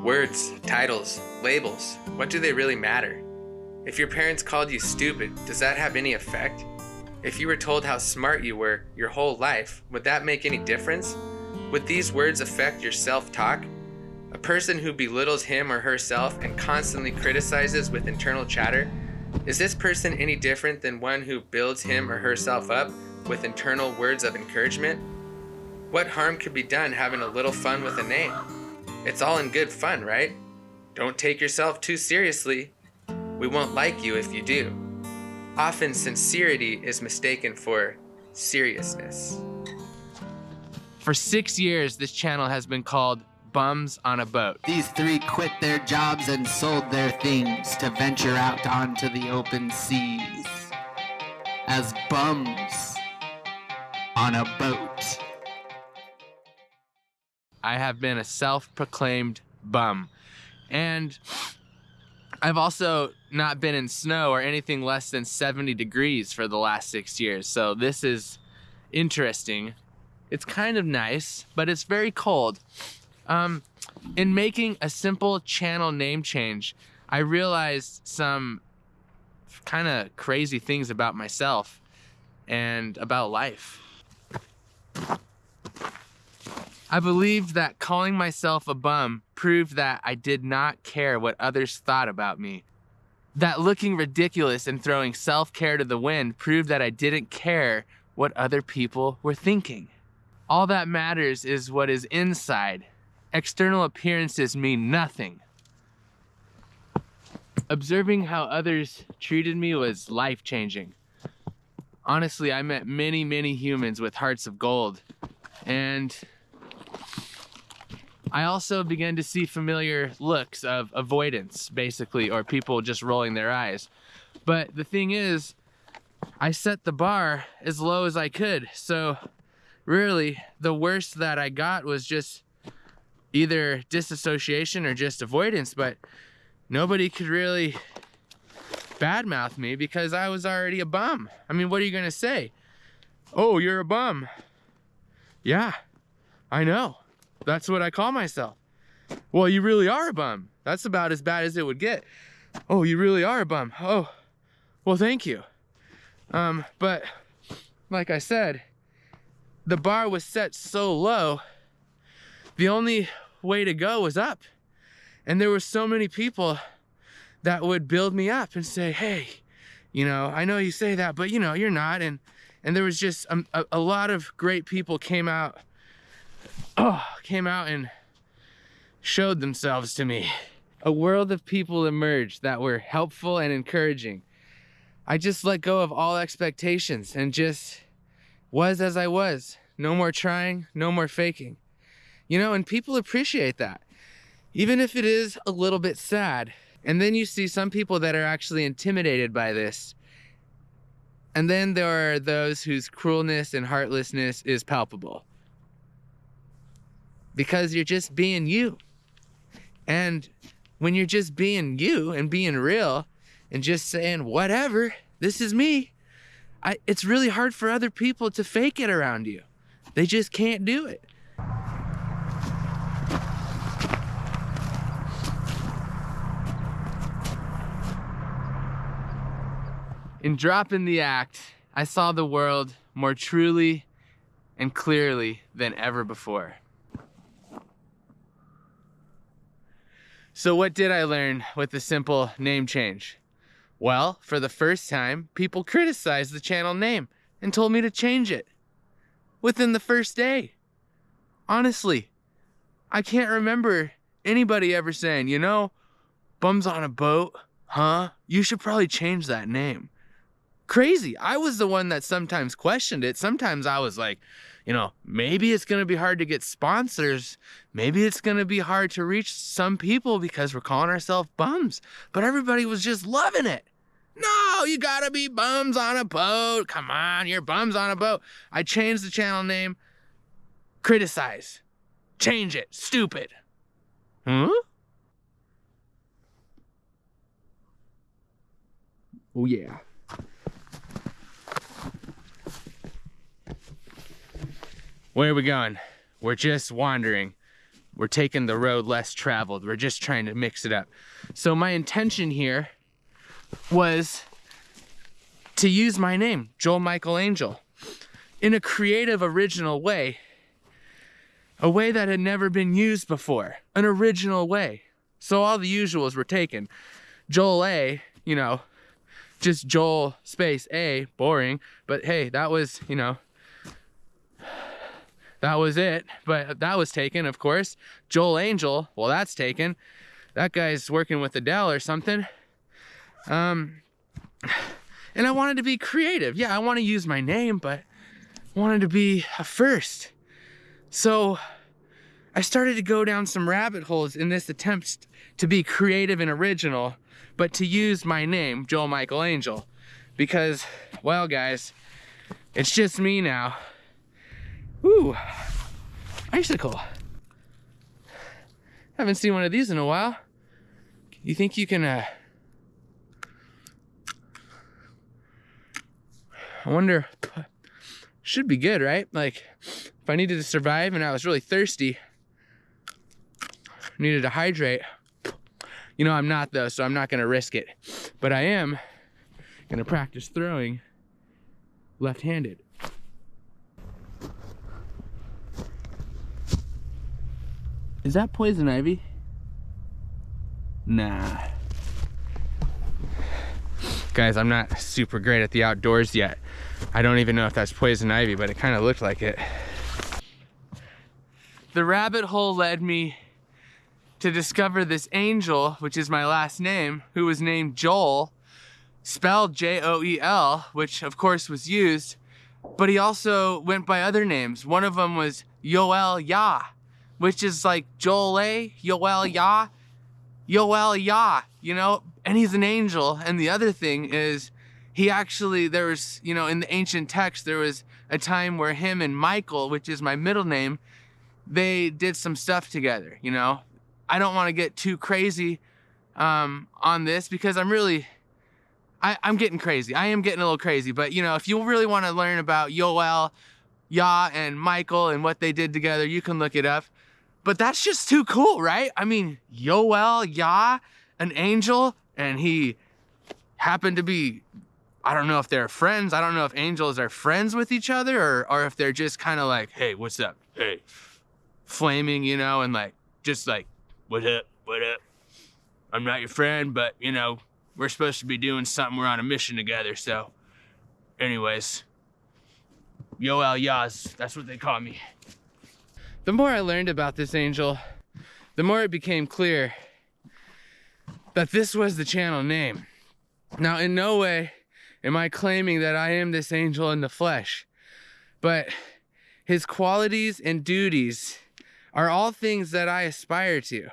Words, titles, labels, what do they really matter? If your parents called you stupid, does that have any effect? If you were told how smart you were your whole life, would that make any difference? Would these words affect your self-talk? A person who belittles him or herself and constantly criticizes with internal chatter, is this person any different than one who builds him or herself up with internal words of encouragement? What harm could be done having a little fun with a name? It's all in good fun, right? Don't take yourself too seriously. We won't like you if you do. Often sincerity is mistaken for seriousness. For 6 years, this channel has been called Bums on a Boat. These three quit their jobs and sold their things to venture out onto the open seas as bums on a boat. I have been a self-proclaimed bum. And I've also not been in snow or anything less than 70 degrees for the last 6 years. So this is interesting. It's kind of nice, but it's very cold. In making a simple channel name change, I realized some kind of crazy things about myself and about life. I believed that calling myself a bum proved that I did not care what others thought about me. That looking ridiculous and throwing self-care to the wind proved that I didn't care what other people were thinking. All that matters is what is inside. External appearances mean nothing. Observing how others treated me was life-changing. Honestly, I met many, many humans with hearts of gold. And I also began to see familiar looks of avoidance, basically, or people just rolling their eyes. But the thing is, I set the bar as low as I could. So really, the worst that I got was just either disassociation or just avoidance, but nobody could really badmouth me because I was already a bum. I mean, what are you gonna say? Oh, you're a bum. Yeah, I know. That's what I call myself. Well, you really are a bum. That's about as bad as it would get. Oh, you really are a bum. Oh, well, thank you. But like I said, the bar was set so low, the only way to go was up. And there were so many people that would build me up and say, hey, you know, I know you say that, but you know, you're not. And there was just a lot of great people came out and showed themselves to me. A world of people emerged that were helpful and encouraging. I just let go of all expectations and just was as I was. No more trying, no more faking. You know, and people appreciate that, even if it is a little bit sad. And then you see some people that are actually intimidated by this. And then there are those whose cruelness and heartlessness is palpable. Because you're just being you. And when you're just being you and being real and just saying, whatever, this is me, it's really hard for other people to fake it around you. They just can't do it. In dropping the act, I saw the world more truly and clearly than ever before. So what did I learn with the simple name change? Well, for the first time, people criticized the channel name and told me to change it within the first day. Honestly, I can't remember anybody ever saying, you know, Bums on a Boat, huh? You should probably change that name. Crazy. I was the one that sometimes questioned it. Sometimes I was like, you know, maybe it's going to be hard to get sponsors. Maybe it's going to be hard to reach some people because we're calling ourselves bums. But everybody was just loving it. No, you got to be bums on a boat. Come on, you're bums on a boat. I changed the channel name. Criticize. Change it. Stupid. Huh? Oh, yeah. Where are we going? We're just wandering. we're taking the road less traveled. We're just trying to mix it up. So my intention here was to use my name, Joel Michael Angel, in a creative, original way. A way that had never been used before. An original way. So all the usuals were taken. Joel A, you know, just Joel space A, boring. But hey, that was, you know, that was it. But that was taken, of course. Joel Angel, well, that's taken. That guy's working with Adele or something. And I wanted to be creative. Yeah, I want to use my name, but I wanted to be a first. So I started to go down some rabbit holes in this attempt to be creative and original, but to use my name, Joel Michael Angel, because, well, guys, it's just me now. Ooh, icicle. Haven't seen one of these in a while. You think you can, I wonder, should be good, right? Like, if I needed to survive and I was really thirsty, needed to hydrate. You know, I'm not though, so I'm not gonna risk it. But I am gonna practice throwing left-handed. Is that poison ivy? Nah. Guys, I'm not super great at the outdoors yet. I don't even know if that's poison ivy, but it kind of looked like it. The rabbit hole led me to discover this angel, which is my last name, who was named Joel, spelled J-O-E-L, which of course was used, but he also went by other names. One of them was Yoel Yah, which is like Joel A, Yoel Yah, Yoel Yah, you know, and he's an angel. And the other thing is, he actually, there was, you know, in the ancient text, there was a time where him and Michael, which is my middle name, they did some stuff together, you know. I don't want to get too crazy on this because I'm getting crazy. I am getting a little crazy, but you know, if you really want to learn about Yoel Yah and Michael and what they did together, you can look it up. But that's just too cool, right? I mean, Yoel Yah, an angel, and he happened to be, I don't know if they're friends. I don't know if angels are friends with each other or if they're just kind of like, hey, what's up? Hey, flaming, you know, and like, just like, what up, what up? I'm not your friend, but you know, we're supposed to be doing something. We're on a mission together. So anyways, Yoel Yahs, that's what they call me. The more I learned about this angel, the more it became clear that this was the channel name. Now, in no way am I claiming that I am this angel in the flesh, but his qualities and duties are all things that I aspire to.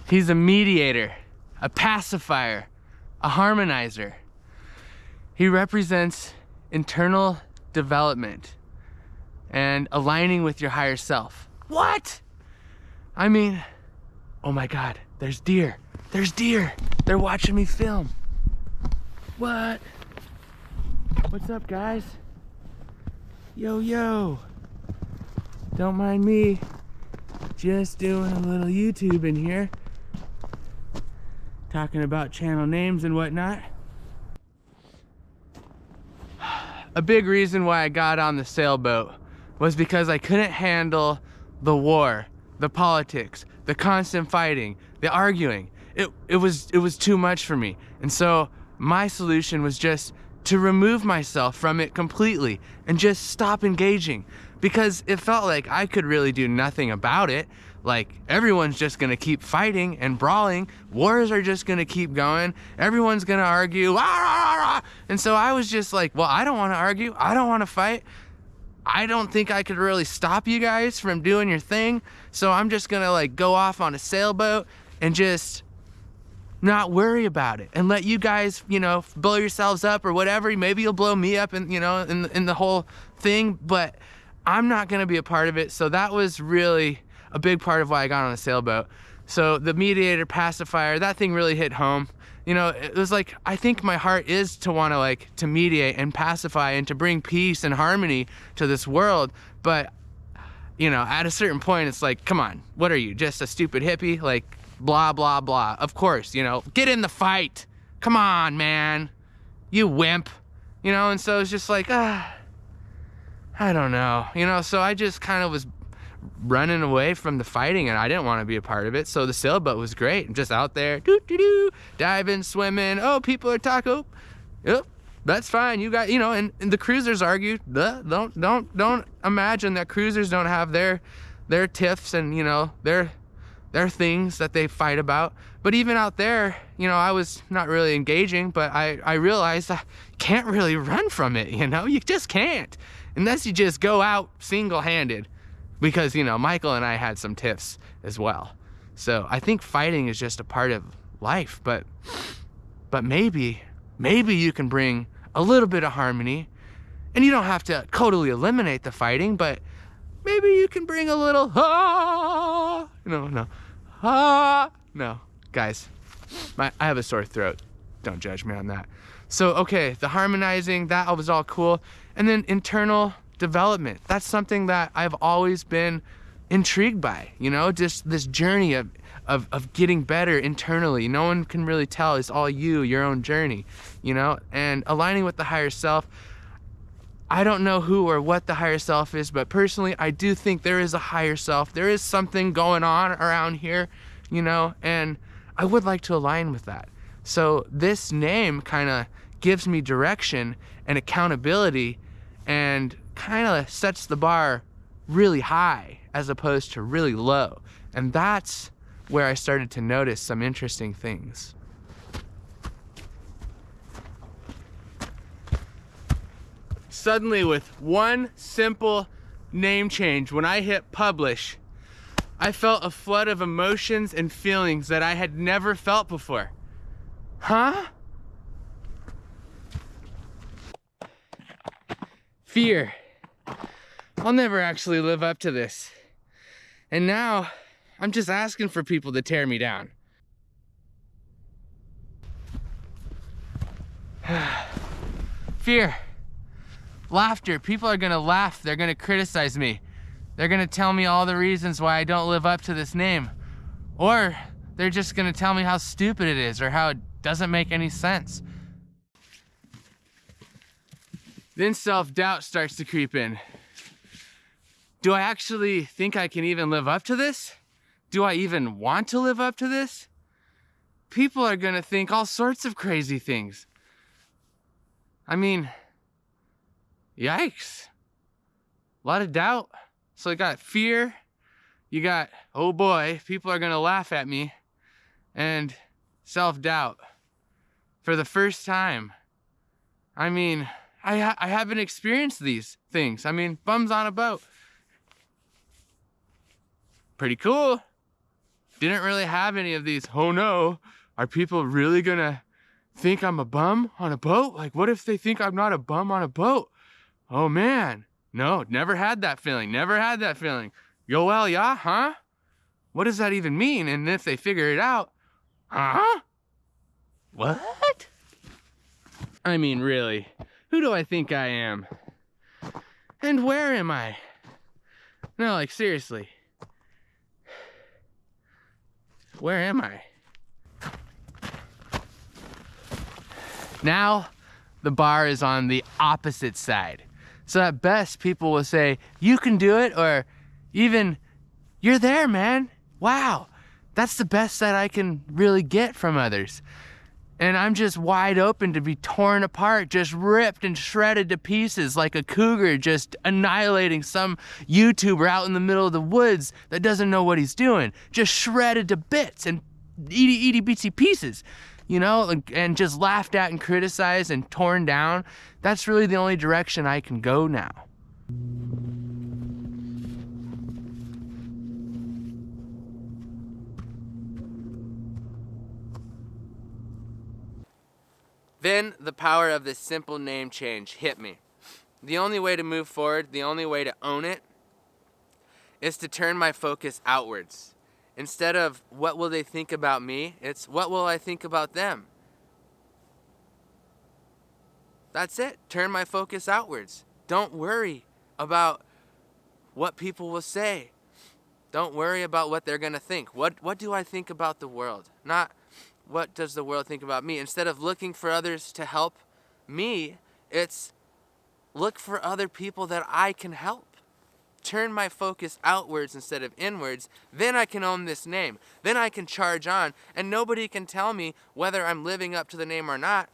He's a mediator, a pacifier, a harmonizer. He represents internal development and aligning with your higher self. What? I mean, oh my God, there's deer. There's deer. They're watching me film. What? What's up, guys? Yo, yo. Don't mind me. Just doing a little YouTube in here. Talking about channel names and whatnot. A big reason why I got on the sailboat was because I couldn't handle the war, the politics, the constant fighting, the arguing. It was too much for me. And so my solution was just to remove myself from it completely and just stop engaging, because it felt like I could really do nothing about it. Like, everyone's just gonna keep fighting and brawling. Wars are just gonna keep going. Everyone's gonna argue. And so I was just like, well, I don't wanna argue. I don't wanna fight. I don't think I could really stop you guys from doing your thing. So I'm just gonna like go off on a sailboat and just not worry about it and let you guys, you know, blow yourselves up or whatever. Maybe you'll blow me up and, you know, in the whole thing, but I'm not gonna be a part of it. So that was really a big part of why I got on a sailboat. So the mediator, pacifier, that thing really hit home. you know, it was like, I think my heart is to want to like to mediate and pacify and to bring peace and harmony to this world. But, you know, at a certain point, it's like, come on, what are you, just a stupid hippie? Like, blah, blah, blah. Of course, you know, get in the fight. Come on, man, you wimp, you know? And so it's just like, I don't know, you know? So I just kind of was running away from the fighting, and I didn't want to be a part of it. So the sailboat was great. I'm just out there, diving, swimming. Oh, people are talking. Yep, that's fine. You got, you know, and the cruisers argue. Don't imagine that cruisers don't have their tiffs and, you know, their things that they fight about. But even out there, you know, I was not really engaging, but I realized I can't really run from it, you know? You just can't, unless you just go out single-handed. Because, you know, Michael and I had some tiffs as well. So I think fighting is just a part of life, but maybe you can bring a little bit of harmony, and you don't have to totally eliminate the fighting, but maybe you can bring a little, no, guys, I have a sore throat. Don't judge me on that. So, okay, the harmonizing, that was all cool. And then internal development, that's something that I've always been intrigued by, you know, just this journey of getting better internally. No one can really tell. It's all you, your own journey, you know, and aligning with the higher self. I don't know who or what the higher self is, but personally, I do think there is a higher self. There is something going on around here, you know, and I would like to align with that. So this name kind of gives me direction and accountability, and kind of sets the bar really high as opposed to really low. And that's where I started to notice some interesting things. Suddenly, with one simple name change, when I hit publish, I felt a flood of emotions and feelings that I had never felt before. Huh? Fear. I'll never actually live up to this. And now, I'm just asking for people to tear me down. Fear. Laughter. People are gonna laugh. They're gonna criticize me. They're gonna tell me all the reasons why I don't live up to this name. Or they're just gonna tell me how stupid it is or how it doesn't make any sense. Then self-doubt starts to creep in. Do I actually think I can even live up to this? Do I even want to live up to this? People are gonna think all sorts of crazy things. I mean, yikes. A lot of doubt. So you got fear, you got, oh boy, people are gonna laugh at me, and self-doubt. For the first time. I mean, I haven't experienced these things. I mean, bums on a boat. Pretty cool. Didn't really have any of these, oh no, are people really gonna think I'm a bum on a boat? Like, what if they think I'm not a bum on a boat? Oh man, no, never had that feeling, never had that feeling. Yoel Yah, huh? What does that even mean? And if they figure it out, huh? What? I mean, really, who do I think I am? And where am I? No, like, seriously. Where am I? Now, the bar is on the opposite side. So at best, people will say, you can do it, or even, you're there, man. Wow, that's the best that I can really get from others. And I'm just wide open to be torn apart, just ripped and shredded to pieces like a cougar just annihilating some YouTuber out in the middle of the woods that doesn't know what he's doing. Just shredded to bits and itty bitsy pieces, you know, and just laughed at and criticized and torn down. That's really the only direction I can go now. Then the power of this simple name change hit me. The only way to move forward, the only way to own it, is to turn my focus outwards. Instead of what will they think about me, it's what will I think about them? That's it. Turn my focus outwards. Don't worry about what people will say. Don't worry about what they're going to think. What do I think about the world? Not what does the world think about me. Instead of looking for others to help me, it's look for other people that I can help. Turn my focus outwards instead of inwards. Then I can own this name. Then I can charge on, and nobody can tell me whether I'm living up to the name or not.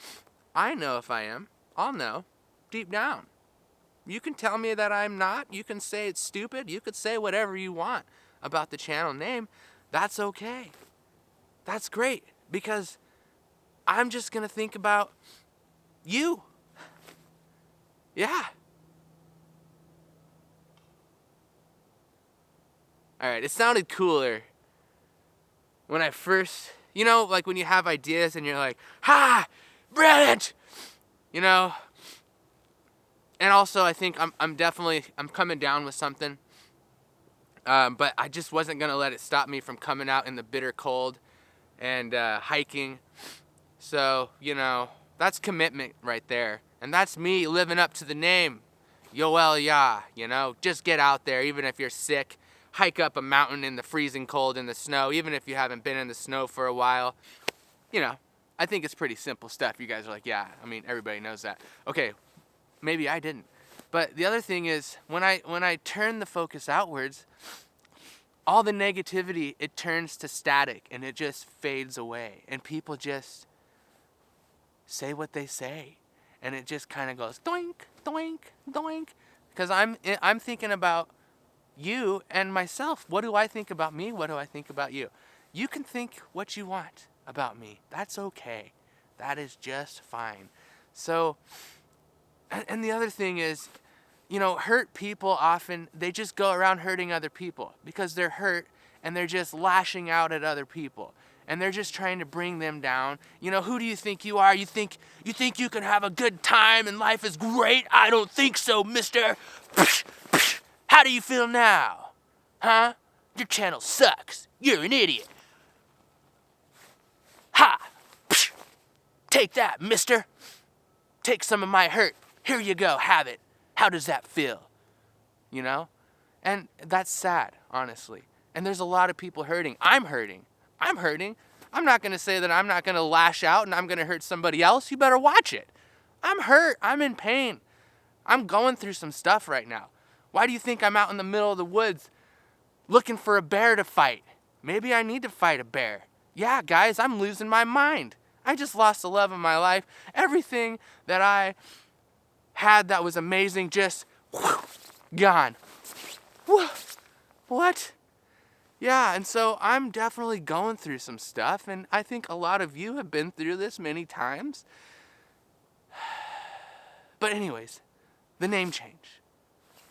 I know if I am. I'll know deep down. You can tell me that I'm not. You can say it's stupid. You could say whatever you want about the channel name. That's okay. That's great, because I'm just going to think about you. Yeah. All right, it sounded cooler when I first, like when you have ideas and you're like, ha, brilliant, And also I think I'm coming down with something, but I just wasn't gonna let it stop me from coming out in the bitter cold and hiking. So, that's commitment right there. And that's me living up to the name, Yoel Yah, Just get out there, even if you're sick. Hike up a mountain in the freezing cold in the snow, even if you haven't been in the snow for a while. I think it's pretty simple stuff. You guys are like, yeah, everybody knows that. Okay, maybe I didn't. But the other thing is, when I turn the focus outwards, all the negativity, it turns to static and it just fades away. And people just say what they say. And it just kind of goes doink, doink, doink. Because I'm thinking about you and myself. What do I think about me? What do I think about you? You can think what you want about me. That's okay. That is just fine. So, and the other thing is, hurt people often, they just go around hurting other people because they're hurt and they're just lashing out at other people. And they're just trying to bring them down. Who do you think you are? You think you can have a good time and life is great? I don't think so, mister. How do you feel now? Huh? Your channel sucks. You're an idiot. Ha! Psh! Take that, mister. Take some of my hurt. Here you go, have it. How does that feel? And that's sad, honestly. And there's a lot of people hurting. I'm hurting. I'm not going to say that I'm not going to lash out and I'm going to hurt somebody else. You better watch it. I'm hurt. I'm in pain. I'm going through some stuff right now. Why do you think I'm out in the middle of the woods looking for a bear to fight? Maybe I need to fight a bear. Yeah, guys, I'm losing my mind. I just lost the love of my life. Everything that I had that was amazing just gone. What? Yeah, and so I'm definitely going through some stuff, and I think a lot of you have been through this many times. But anyways, the name change.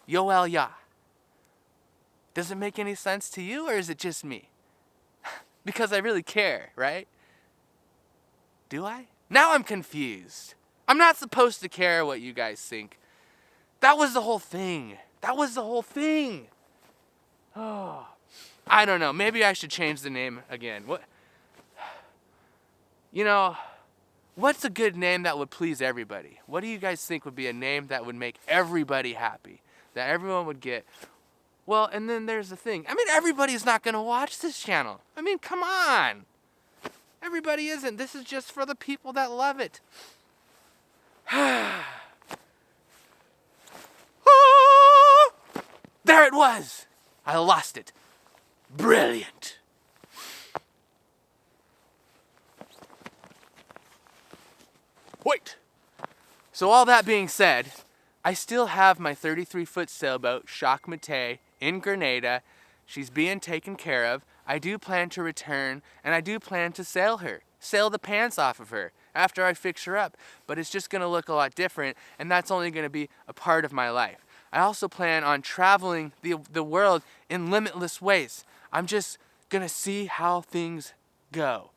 Yoel Yah. Does it make any sense to you, or is it just me? Because I really care, right? Do I? Now I'm confused. I'm not supposed to care what you guys think. That was the whole thing. Oh, I don't know. Maybe I should change the name again. What's a good name that would please everybody? What do you guys think would be a name that would make everybody happy? That everyone would get? Well, and then there's the thing. Everybody's not going to watch this channel. Come on. Everybody isn't. This is just for the people that love it. There it was. I lost it. Brilliant. Wait. So all that being said, I still have my 33-foot sailboat, Shock Mate, in Grenada. She's being taken care of. I do plan to return, and I do plan to sail the pants off of her after I fix her up. But it's just going to look a lot different, and that's only going to be a part of my life. I also plan on traveling the world in limitless ways. I'm just going to see how things go.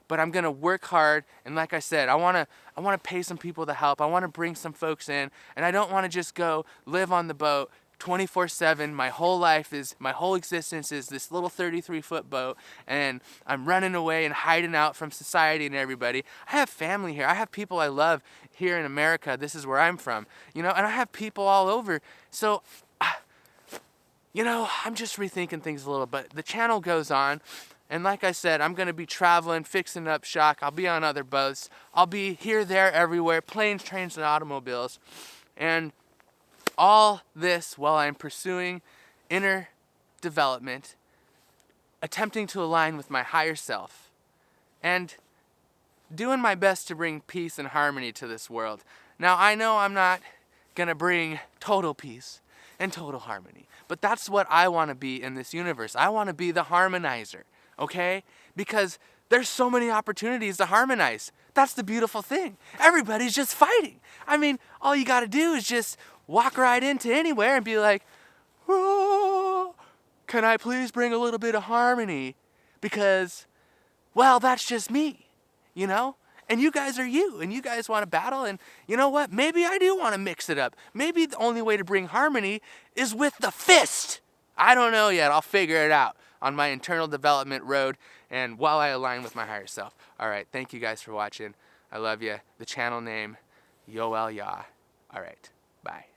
But I'm going to work hard, and like I said, I want to pay some people to help. I want to bring some folks in, and I don't want to just go live on the boat 24/7. My whole existence is this little 33-foot boat, and I'm running away and hiding out from society and everybody. I have family here. I have people I love here in America. This is where I'm from, and I have people all over. So, I'm just rethinking things a little, but the channel goes on. And like I said, I'm going to be traveling, fixing up shock. I'll be on other boats. I'll be here, there, everywhere, planes, trains, and automobiles. And all this while I'm pursuing inner development, attempting to align with my higher self, and doing my best to bring peace and harmony to this world. Now, I know I'm not going to bring total peace and total harmony, but that's what I want to be in this universe. I want to be the harmonizer. Okay? Because there's so many opportunities to harmonize. That's the beautiful thing. Everybody's just fighting. I mean, all you got to do is just walk right into anywhere and be like, oh, can I please bring a little bit of harmony? Because, well, that's just me, And you guys are you, and you guys want to battle, and you know what? Maybe I do want to mix it up. Maybe the only way to bring harmony is with the fist. I don't know yet. I'll figure it out on my internal development road and while I align with my higher self. All right, thank you guys for watching. I love you. The channel name, Yoel Yah. All right, bye.